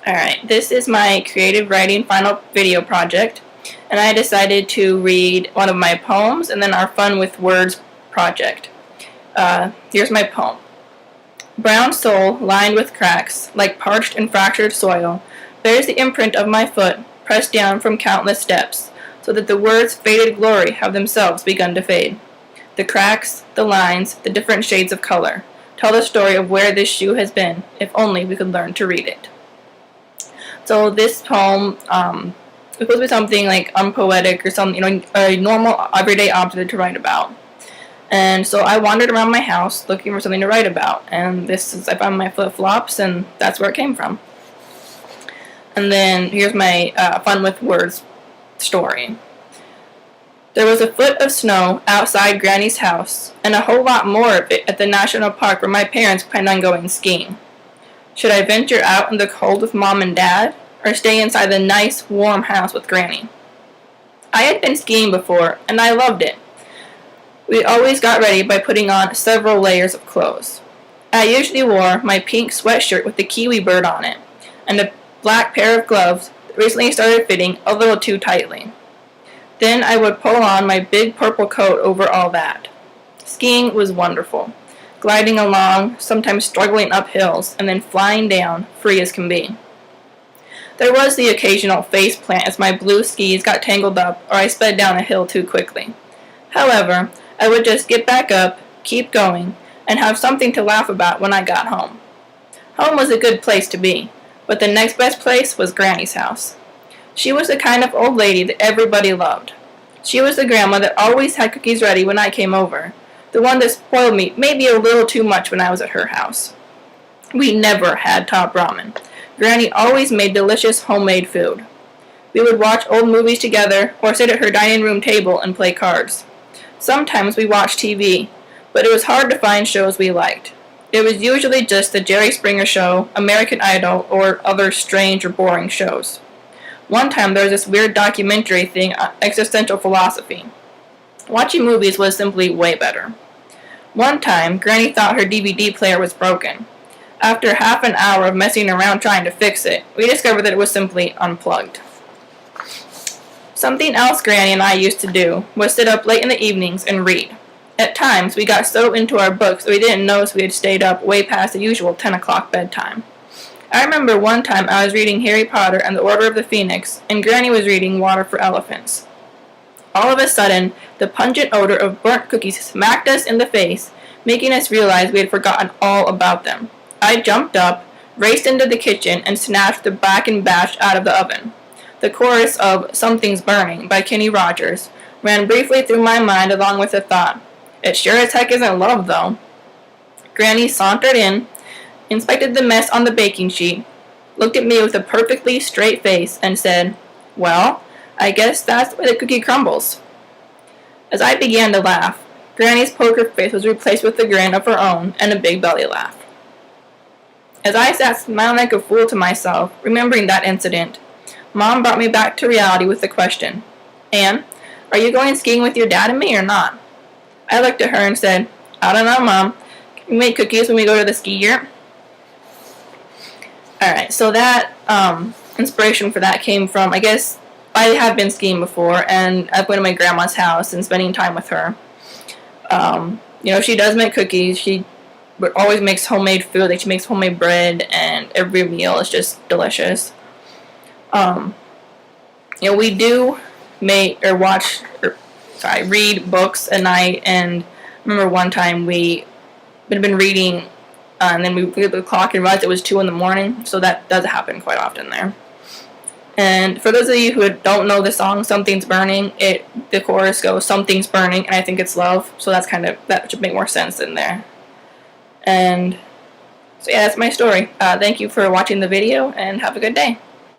Alright, this is my creative writing final video project, and I decided to read one of my poems and then our Fun with Words project. Here's my poem. Brown soul, lined with cracks, like parched and fractured soil, bears the imprint of my foot, pressed down from countless steps, so that the words faded glory have themselves begun to fade. The cracks, the lines, the different shades of color, tell the story of where this shoe has been, if only we could learn to read it. So this poem, it's supposed to be something like unpoetic or something, a normal everyday object to write about. And so I wandered around my house looking for something to write about, and I found my flip-flops, and that's where it came from. And then here's my Fun with Words story. There was a foot of snow outside Granny's house, and a whole lot more of it at the national park where my parents planned on going skiing. Should I venture out in the cold with Mom and Dad, or stay inside the nice, warm house with Granny? I had been skiing before, and I loved it. We always got ready by putting on several layers of clothes. I usually wore my pink sweatshirt with the kiwi bird on it, and a black pair of gloves that recently started fitting a little too tightly. Then I would pull on my big purple coat over all that. Skiing was wonderful. Gliding along, sometimes struggling up hills, and then flying down, free as can be. There was the occasional face plant as my blue skis got tangled up or I sped down a hill too quickly. However, I would just get back up, keep going, and have something to laugh about when I got home. Home was a good place to be, but the next best place was Granny's house. She was the kind of old lady that everybody loved. She was the grandma that always had cookies ready when I came over. The one that spoiled me maybe a little too much when I was at her house. We never had top ramen. Granny always made delicious homemade food. We would watch old movies together or sit at her dining room table and play cards. Sometimes we watched TV, but it was hard to find shows we liked. It was usually just the Jerry Springer Show, American Idol, or other strange or boring shows. One time there was this weird documentary thing on existential philosophy. Watching movies was simply way better. One time, Granny thought her DVD player was broken. After half an hour of messing around trying to fix it, we discovered that it was simply unplugged. Something else Granny and I used to do was sit up late in the evenings and read. At times, we got so into our books that we didn't notice we had stayed up way past the usual 10 o'clock bedtime. I remember one time I was reading Harry Potter and the Order of the Phoenix, and Granny was reading Water for Elephants. All of a sudden, the pungent odor of burnt cookies smacked us in the face, making us realize we had forgotten all about them. I jumped up, raced into the kitchen, and snatched the back and bash out of the oven. The chorus of Something's Burning by Kenny Rogers ran briefly through my mind along with the thought, it sure as heck isn't love, though. Granny sauntered in, inspected the mess on the baking sheet, looked at me with a perfectly straight face, and said, well, I guess that's the way the cookie crumbles. As I began to laugh, Granny's poker face was replaced with a grin of her own and a big belly laugh. As I sat smiling like a fool to myself, remembering that incident, Mom brought me back to reality with the question, Anne, are you going skiing with your dad and me or not? I looked at her and said, I don't know, Mom. Can we make cookies when we go to the ski year? Alright, so that inspiration for that came from, I guess, I have been skiing before, and I've been to my grandma's house and spending time with her. She does make cookies. She always makes homemade food. Like, she makes homemade bread, and every meal is just delicious. We do read books at night, and I remember one time we had been reading, and then we looked at the clock and realized it was 2 in the morning, so that does happen quite often there. And for those of you who don't know the song Something's Burning, the chorus goes Something's Burning, and I think it's love, so that should make more sense in there. And so yeah, that's my story. Thank you for watching the video, and have a good day.